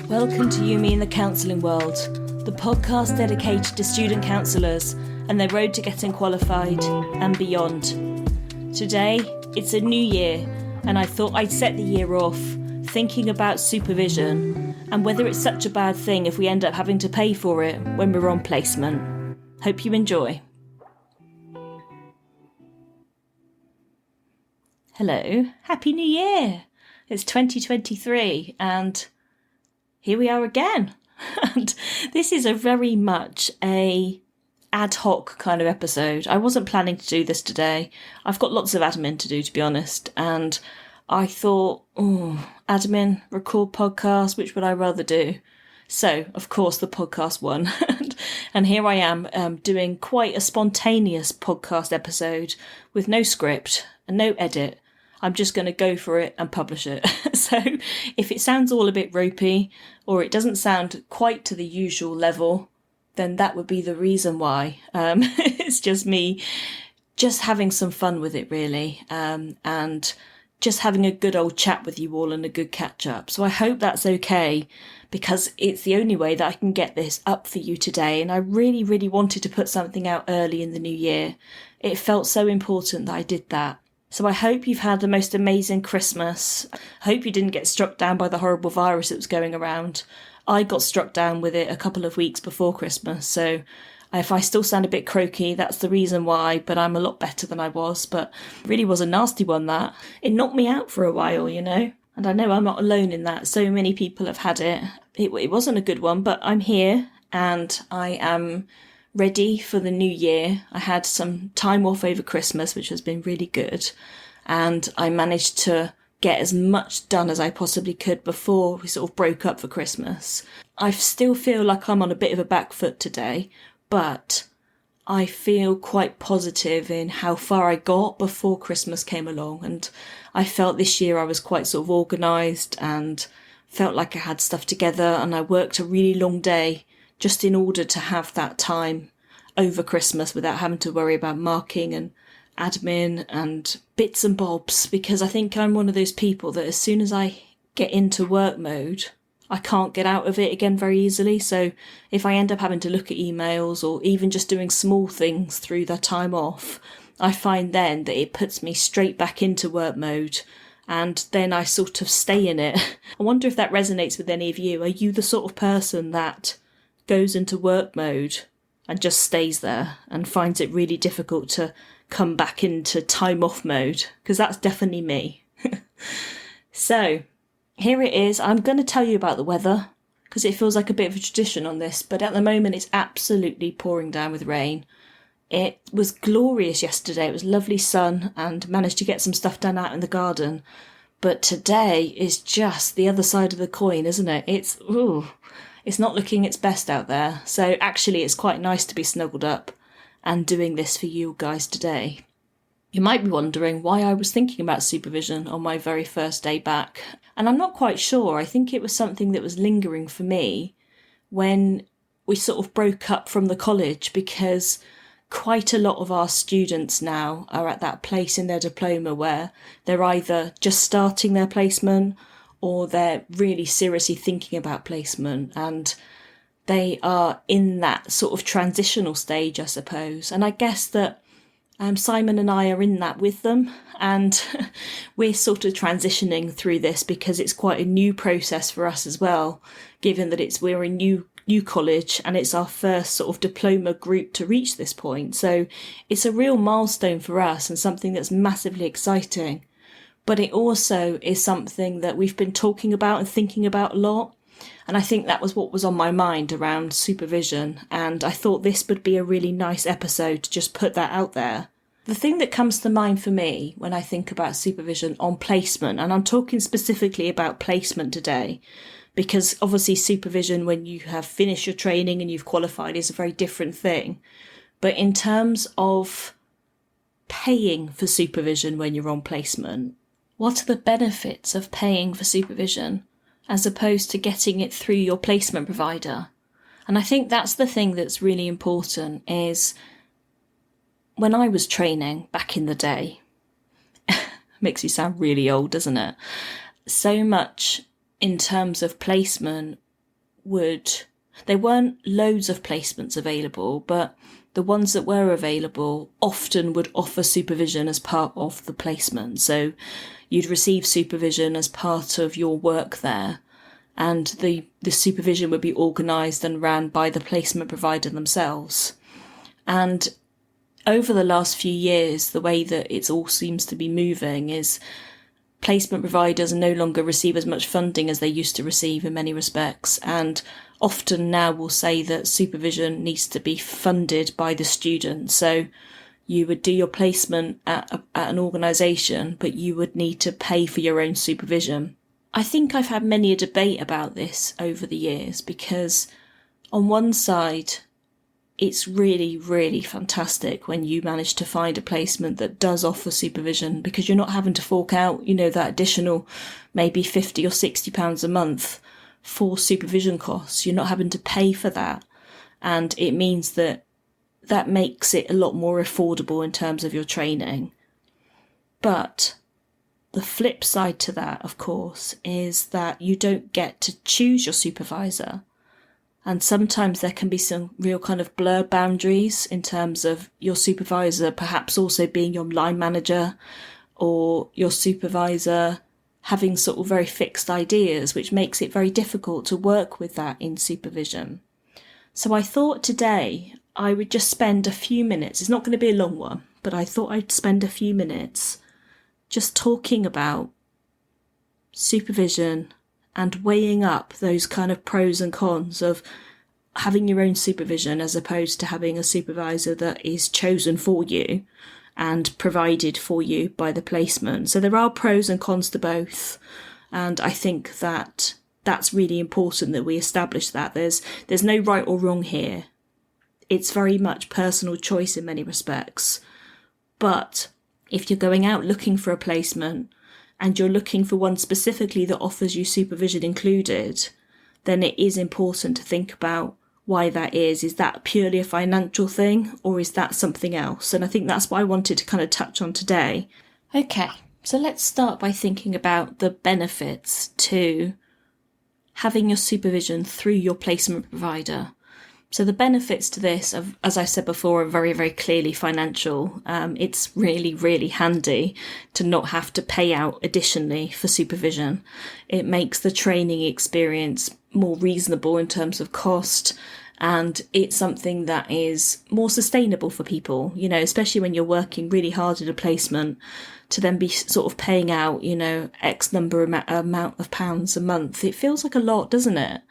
Welcome to You, Me and the Counselling World, the podcast dedicated to student counsellors and their road to getting qualified and beyond. Today, it's a new year, and I thought I'd set the year off thinking about supervision and whether it's such a bad thing if we end up having to pay for it when we're on placement. Hope you enjoy. Hello, Happy New Year! It's 2023 and here we are again. And this is a very much a ad hoc kind of episode. I wasn't planning to do this today. I've got lots of admin to do, to be honest. And I thought, admin, record podcast, which would I rather do? So, of course, the podcast won. And here I am doing quite a spontaneous podcast episode with no script and no edit. I'm just going to go for it and publish it. So if it sounds all a bit ropey or it doesn't sound quite to the usual level, then that would be the reason why. It's just me just having some fun with it, really, and just having a good old chat with you all and a good catch up. So I hope that's okay, because it's the only way that I can get this up for you today. And I really, really wanted to put something out early in the new year. It felt so important that I did that. So I hope you've had the most amazing Christmas. I hope you didn't get struck down by the horrible virus that was going around. I got struck down with it a couple of weeks before Christmas. So if I still sound a bit croaky, that's the reason why. But I'm a lot better than I was. But it really was a nasty one, that. It knocked me out for a while, you know. And I know I'm not alone in that. So many people have had it. It wasn't a good one, but I'm here and I am ready for the new year. I had some time off over Christmas, which has been really good, and I managed to get as much done as I possibly could before we sort of broke up for Christmas. I still feel like I'm on a bit of a back foot today, but I feel quite positive in how far I got before Christmas came along, and I felt this year I was quite sort of organised and felt like I had stuff together, and I worked a really long day just in order to have that time over Christmas without having to worry about marking and admin and bits and bobs, because I think I'm one of those people that as soon as I get into work mode, I can't get out of it again very easily. So if I end up having to look at emails or even just doing small things through the time off, I find then that it puts me straight back into work mode, and then I sort of stay in it. I wonder if that resonates with any of you. Are you the sort of person that goes into work mode and just stays there and finds it really difficult to come back into time off mode? Because that's definitely me. So here it is. I'm going to tell you about the weather because it feels like a bit of a tradition on this, but at the moment it's absolutely pouring down with rain. It was glorious yesterday. It was lovely sun and managed to get some stuff done out in the garden. But today is just the other side of the coin, isn't it? It's not looking its best out there. So actually it's quite nice to be snuggled up and doing this for you guys today. You might be wondering why I was thinking about supervision on my very first day back. And I'm not quite sure. I think it was something that was lingering for me when we sort of broke up from the college, because quite a lot of our students now are at that place in their diploma where they're either just starting their placement or they're really seriously thinking about placement, and they are in that sort of transitional stage, I suppose. And I guess that Simon and I are in that with them, and we're sort of transitioning through this because it's quite a new process for us as well, given that we're a new college and it's our first sort of diploma group to reach this point. So it's a real milestone for us and something that's massively exciting. But it also is something that we've been talking about and thinking about a lot. And I think that was what was on my mind around supervision. And I thought this would be a really nice episode to just put that out there. The thing that comes to mind for me when I think about supervision on placement, and I'm talking specifically about placement today, because obviously supervision when you have finished your training and you've qualified is a very different thing. But in terms of paying for supervision when you're on placement, what are the benefits of paying for supervision as opposed to getting it through your placement provider? And I think that's the thing that's really important, is when I was training back in the day, makes you sound really old, doesn't it? So much in terms of placement there weren't loads of placements available, but the ones that were available often would offer supervision as part of the placement. So you'd receive supervision as part of your work there, and the supervision would be organised and ran by the placement provider themselves. And over the last few years, the way that it all seems to be moving is placement providers no longer receive as much funding as they used to receive in many respects, and often now will say that supervision needs to be funded by the student. So you would do your placement at an organisation, but you would need to pay for your own supervision. I think I've had many a debate about this over the years, because on one side, it's really, really fantastic when you manage to find a placement that does offer supervision, because you're not having to fork out, that additional maybe £50 or £60 a month for supervision costs. You're not having to pay for that. And it means that makes it a lot more affordable in terms of your training. But the flip side to that, of course, is that you don't get to choose your supervisor. And sometimes there can be some real kind of blurred boundaries in terms of your supervisor perhaps also being your line manager, or your supervisor having sort of very fixed ideas, which makes it very difficult to work with that in supervision. So I thought today I would just spend a few minutes, it's not going to be a long one, but I thought I'd spend a few minutes just talking about supervision and weighing up those kind of pros and cons of having your own supervision as opposed to having a supervisor that is chosen for you and provided for you by the placement. So there are pros and cons to both. And I think that that's really important that we establish that. There's no right or wrong here. It's very much personal choice in many respects. But if you're going out looking for a placement and you're looking for one specifically that offers you supervision included, then it is important to think about why that is. Is that purely a financial thing, or is that something else? And I think that's what I wanted to kind of touch on today. Okay, so let's start by thinking about the benefits to having your supervision through your placement provider. So the benefits to this, as I said before, are very, very clearly financial. It's really, really handy to not have to pay out additionally for supervision. It makes the training experience more reasonable in terms of cost, and it's something that is more sustainable for people, especially when you're working really hard at a placement, to then be sort of paying out, X number amount of pounds a month. It feels like a lot, doesn't it?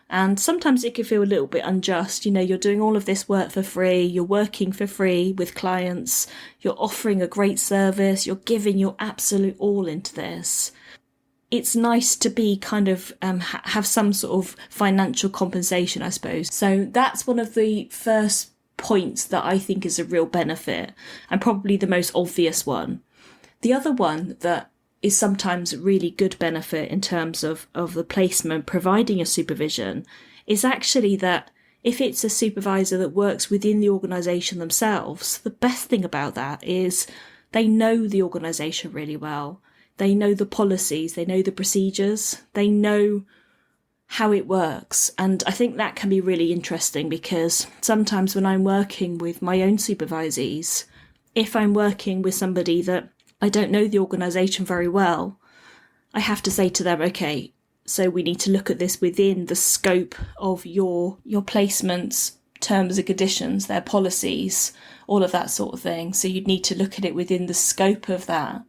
And sometimes it can feel a little bit unjust. You're doing all of this work for free, you're working for free with clients, you're offering a great service, you're giving your absolute all into this. It's nice to be kind of have some sort of financial compensation, I suppose. So that's one of the first points that I think is a real benefit, and probably the most obvious one. The other one that is sometimes a really good benefit in terms of the placement providing a supervision is actually that if it's a supervisor that works within the organisation themselves, the best thing about that is they know the organisation really well. They know the policies, they know the procedures, they know how it works. And I think that can be really interesting, because sometimes when I'm working with my own supervisees, if I'm working with somebody that I don't know the organisation very well, I have to say to them, okay, so we need to look at this within the scope of your placement's terms and conditions, their policies, all of that sort of thing. So you'd need to look at it within the scope of that.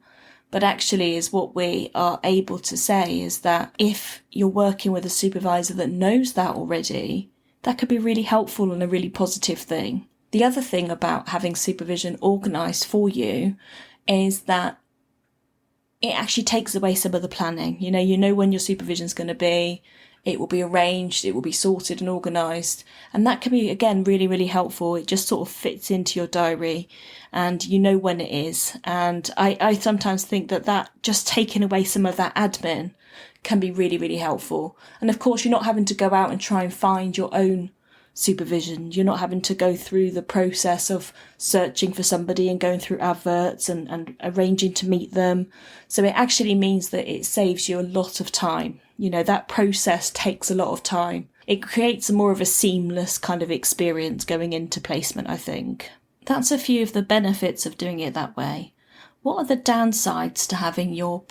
But actually, is what we are able to say is that if you're working with a supervisor that knows that already, that could be really helpful and a really positive thing. The other thing about having supervision organised for you is that it actually takes away some of the planning. You know when your supervision is going to be, it will be arranged, it will be sorted and organised. And that can be, again, really, really helpful. It just sort of fits into your diary and you know when it is. And I sometimes think that just taking away some of that admin can be really, really helpful. And of course, you're not having to go out and try and find your own supervision. You're not having to go through the process of searching for somebody and going through adverts and arranging to meet them. So it actually means that it saves you a lot of time. That process takes a lot of time. it creates more of a seamless kind of experience going into placement, I think. That's a few of the benefits of doing it that way. What are the downsides to having your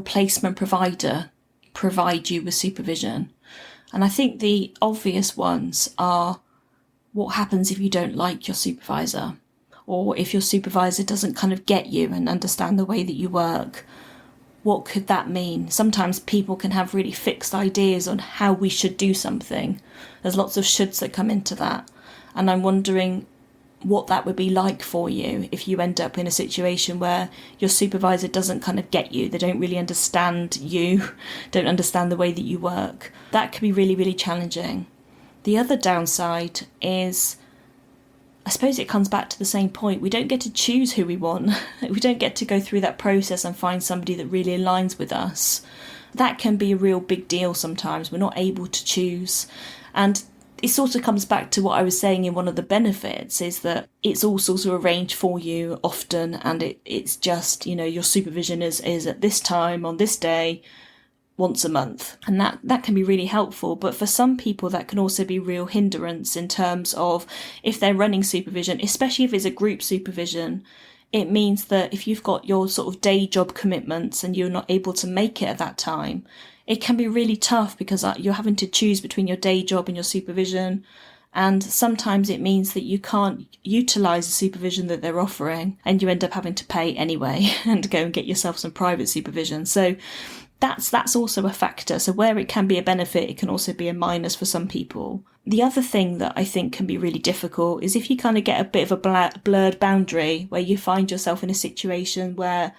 placement provider provide you with supervision? And I think the obvious ones are, what happens if you don't like your supervisor? Or if your supervisor doesn't kind of get you and understand the way that you work? What could that mean? Sometimes people can have really fixed ideas on how we should do something. There's lots of shoulds that come into that. And I'm wondering what that would be like for you if you end up in a situation where your supervisor doesn't kind of get you. They don't really understand you, don't understand the way that you work. That can be really, really challenging. The other downside is, I suppose it comes back to the same point. We don't get to choose who we want. We don't get to go through that process and find somebody that really aligns with us. That can be a real big deal sometimes. We're not able to choose. And it sort of comes back to what I was saying in one of the benefits, is that it's all sort of arranged for you often, and it's just, your supervision is at this time on this day once a month, and that can be really helpful. But for some people that can also be real hindrance in terms of if they're running supervision, especially if it's a group supervision. It means that if you've got your sort of day job commitments and you're not able to make it at that time, it can be really tough because you're having to choose between your day job and your supervision. And sometimes it means that you can't utilise the supervision that they're offering, and you end up having to pay anyway and go and get yourself some private supervision. So that's also a factor. So where it can be a benefit, it can also be a minus for some people. The other thing that I think can be really difficult is if you kind of get a bit of a blurred boundary where you find yourself in a situation where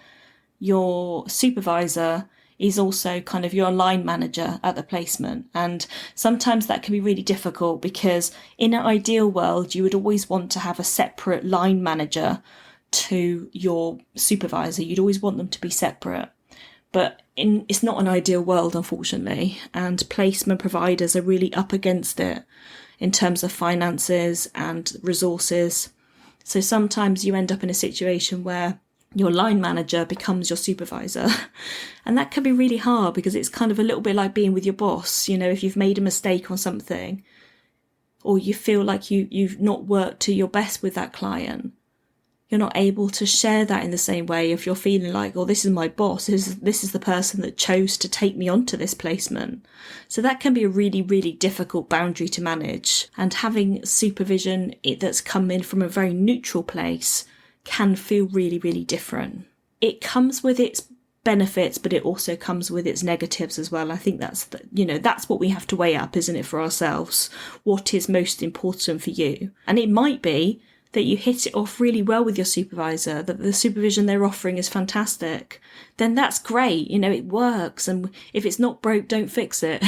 your supervisor is also kind of your line manager at the placement. And sometimes that can be really difficult because in an ideal world, you would always want to have a separate line manager to your supervisor. You'd always want them to be separate. But it's not an ideal world, unfortunately, and placement providers are really up against it in terms of finances and resources. So sometimes you end up in a situation where your line manager becomes your supervisor, and that can be really hard because it's kind of a little bit like being with your boss. If you've made a mistake on something, or you feel like you've not worked to your best with that client, you're not able to share that in the same way if you're feeling like, oh, this is my boss, this is the person that chose to take me onto this placement. So that can be a really, really difficult boundary to manage. And having supervision that's come in from a very neutral place can feel really, really different. It comes with its benefits, but it also comes with its negatives as well. I think that's what we have to weigh up, isn't it, for ourselves? What is most important for you? And it might be that you hit it off really well with your supervisor, that the supervision they're offering is fantastic, then that's great. It works. And if it's not broke, don't fix it.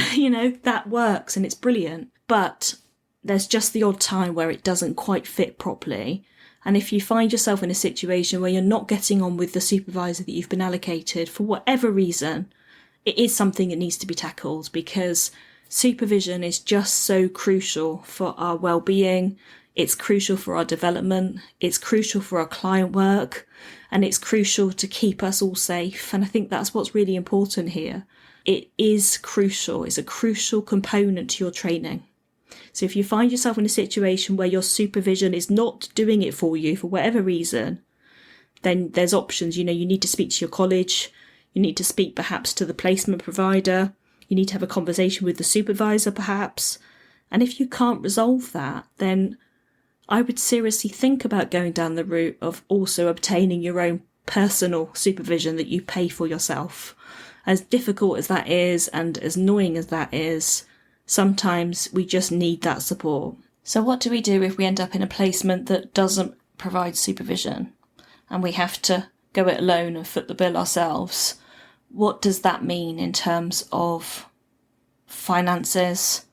That works and it's brilliant. But there's just the odd time where it doesn't quite fit properly. And if you find yourself in a situation where you're not getting on with the supervisor that you've been allocated for whatever reason, it is something that needs to be tackled, because supervision is just so crucial for our well-being. It's crucial for our development, it's crucial for our client work, and it's crucial to keep us all safe. And I think that's what's really important here. It is crucial. It's a crucial component to your training. So if you find yourself in a situation where your supervision is not doing it for you for whatever reason, then there's options. You need to speak to your college, you need to speak perhaps to the placement provider, you need to have a conversation with the supervisor perhaps. And if you can't resolve that, then I would seriously think about going down the route of also obtaining your own personal supervision that you pay for yourself. As difficult as that is and as annoying as that is, sometimes we just need that support. So what do we do if we end up in a placement that doesn't provide supervision and we have to go it alone and foot the bill ourselves? What does that mean in terms of finances,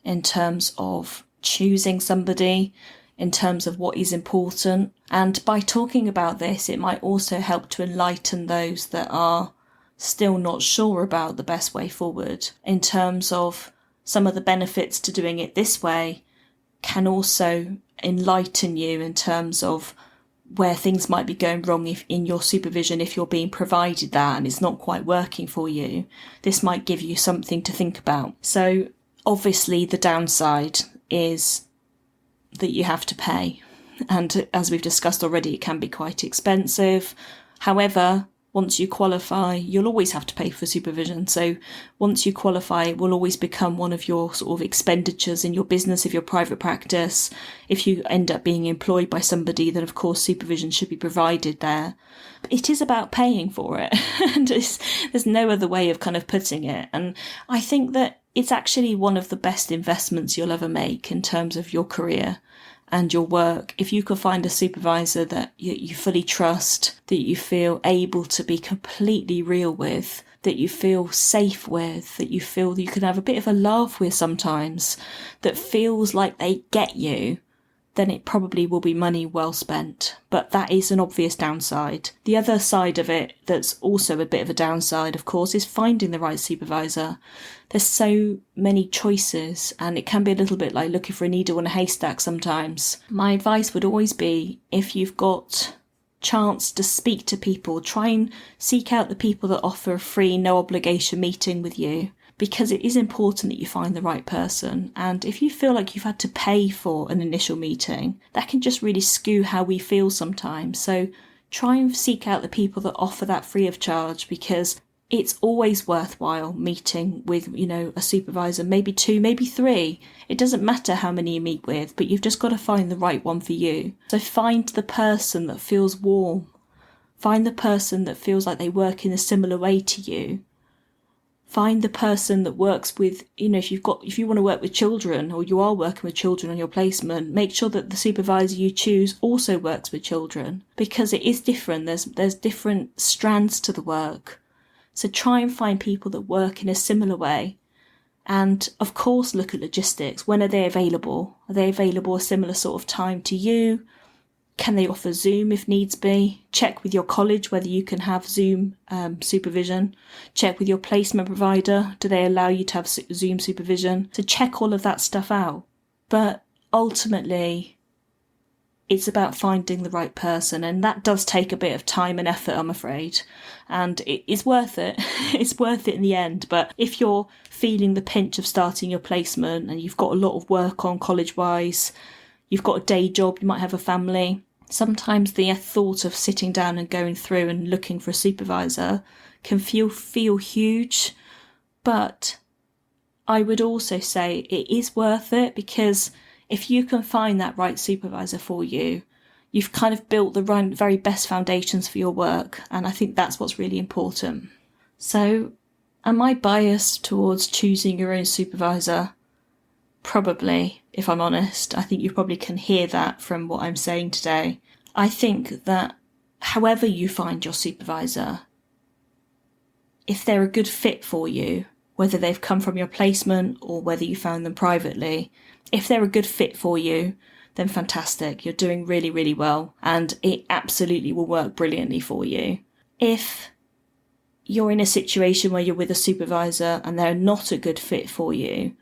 in terms of choosing somebody, in terms of what is important? And by talking about this, it might also help to enlighten those that are still not sure about the best way forward. In terms of some of the benefits to doing it this way can also enlighten you in terms of where things might be going wrong in your supervision. If you're being provided that and it's not quite working for you, this might give you something to think about. So obviously the downside is that you have to pay. And as we've discussed already, it can be quite expensive. However, once you qualify, you'll always have to pay for supervision. So once you qualify, it will always become one of your sort of expenditures in your business, if you're private practice. If you end up being employed by somebody, then of course supervision should be provided there. It is about paying for it. And there's no other way of kind of putting it. And I think that it's actually one of the best investments you'll ever make in terms of your career and your work. If you can find a supervisor that you fully trust, that you feel able to be completely real with, that you feel safe with, that you feel that you can have a bit of a laugh with sometimes, that feels like they get you, then it probably will be money well spent. But that is an obvious downside. The other side of it that's also a bit of a downside, of course, is finding the right supervisor. There's so many choices, and it can be a little bit like looking for a needle in a haystack sometimes. My advice would always be, if you've got chance to speak to people, try and seek out the people that offer a free, no obligation meeting with you, because it is important that you find the right person. And if you feel like you've had to pay for an initial meeting, that can just really skew how we feel sometimes. So try and seek out the people that offer that free of charge, because it's always worthwhile meeting with, a supervisor, maybe 2, maybe 3. It doesn't matter how many you meet with, but you've just got to find the right one for you. So find the person that feels warm. Find the person that feels like they work in a similar way to you. Find the person that works with, if you want to work with children, or you are working with children on your placement, make sure that the supervisor you choose also works with children, because it is different. There's different strands to the work. So try and find people that work in a similar way. And of course, look at logistics. When are they available? Are they available a similar sort of time to you? Can they offer Zoom if needs be? Check with your college whether you can have Zoom supervision. Check with your placement provider. Do they allow you to have Zoom supervision? So check all of that stuff out. But ultimately, it's about finding the right person, and that does take a bit of time and effort, I'm afraid. And it is worth it. It's worth it in the end. But if you're feeling the pinch of starting your placement and you've got a lot of work on college-wise, you've got a day job, you might have a family, sometimes the thought of sitting down and going through and looking for a supervisor can feel huge. But I would also say it is worth it, because if you can find that right supervisor for you, you've kind of built the very best foundations for your work. And I think that's what's really important. So am I biased towards choosing your own supervisor? Probably, if I'm honest. I think you probably can hear that from what I'm saying today. I think that however you find your supervisor, if they're a good fit for you, whether they've come from your placement or whether you found them privately, if they're a good fit for you, then fantastic. You're doing really, really well, and it absolutely will work brilliantly for you. If you're in a situation where you're with a supervisor and they're not a good fit for you,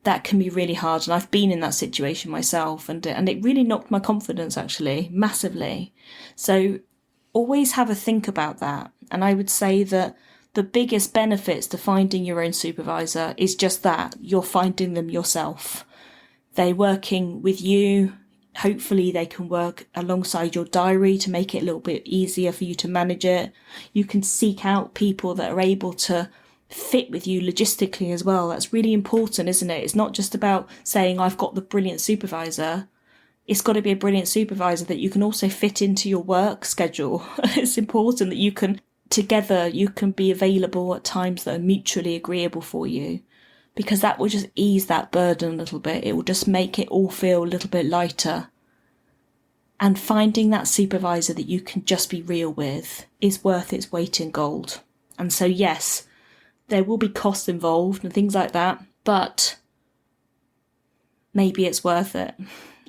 that can be really hard. And I've been in that situation myself, and it really knocked my confidence, actually, massively. So always have a think about that. And I would say that the biggest benefits to finding your own supervisor is just that, you're finding them yourself. They're working with you. Hopefully they can work alongside your diary to make it a little bit easier for you to manage it. You can seek out people that are able to fit with you logistically as well. That's really important, isn't it? It's not just about saying, I've got the brilliant supervisor. It's got to be a brilliant supervisor that you can also fit into your work schedule. It's important that you can be available at times that are mutually agreeable for you, because that will just ease that burden a little bit. It will just make it all feel a little bit lighter. And finding that supervisor that you can just be real with is worth its weight in gold. And so, yes, there will be costs involved and things like that, but maybe it's worth it.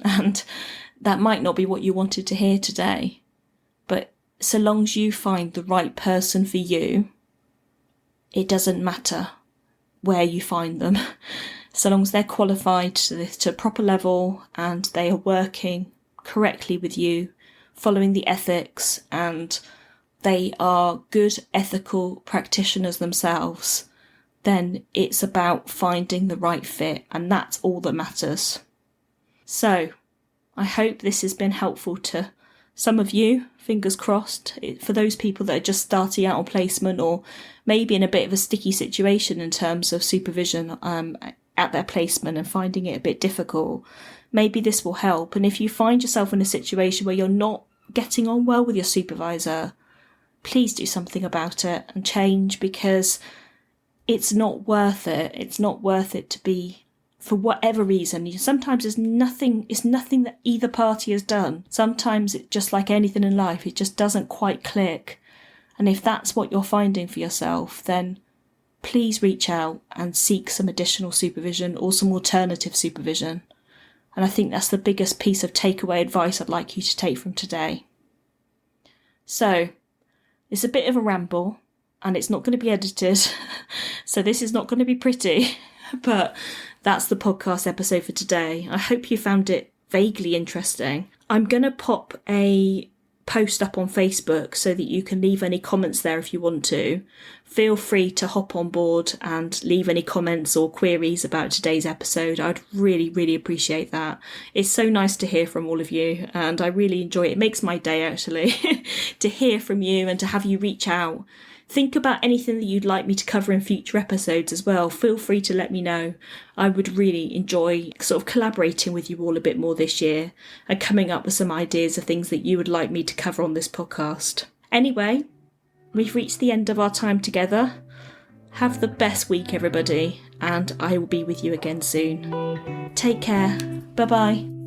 And that might not be what you wanted to hear today, but so long as you find the right person for you, it doesn't matter where you find them. So long as they're qualified to a proper level and they are working correctly with you, following the ethics, and they are good ethical practitioners themselves, then it's about finding the right fit, and that's all that matters. So, I hope this has been helpful to some of you, fingers crossed, for those people that are just starting out on placement or maybe in a bit of a sticky situation in terms of supervision at their placement and finding it a bit difficult. Maybe this will help. And if you find yourself in a situation where you're not getting on well with your supervisor, please do something about it and change, because it's not worth it. It's not worth it to be, for whatever reason. Sometimes it's nothing that either party has done. Sometimes it's just like anything in life, it just doesn't quite click. And if that's what you're finding for yourself, then please reach out and seek some additional supervision or some alternative supervision. And I think that's the biggest piece of takeaway advice I'd like you to take from today. So, it's a bit of a ramble, and it's not going to be edited, so this is not going to be pretty, but that's the podcast episode for today. I hope you found it vaguely interesting. I'm going to pop a post up on Facebook so that you can leave any comments there if you want to. Feel free to hop on board and leave any comments or queries about today's episode. I'd really, really appreciate that. It's so nice to hear from all of you, and I really enjoy it. It makes my day, actually, to hear from you and to have you reach out. Think about anything that you'd like me to cover in future episodes as well. Feel free to let me know. I would really enjoy sort of collaborating with you all a bit more this year and coming up with some ideas of things that you would like me to cover on this podcast. Anyway, we've reached the end of our time together. Have the best week, everybody, and I will be with you again soon. Take care. Bye-bye.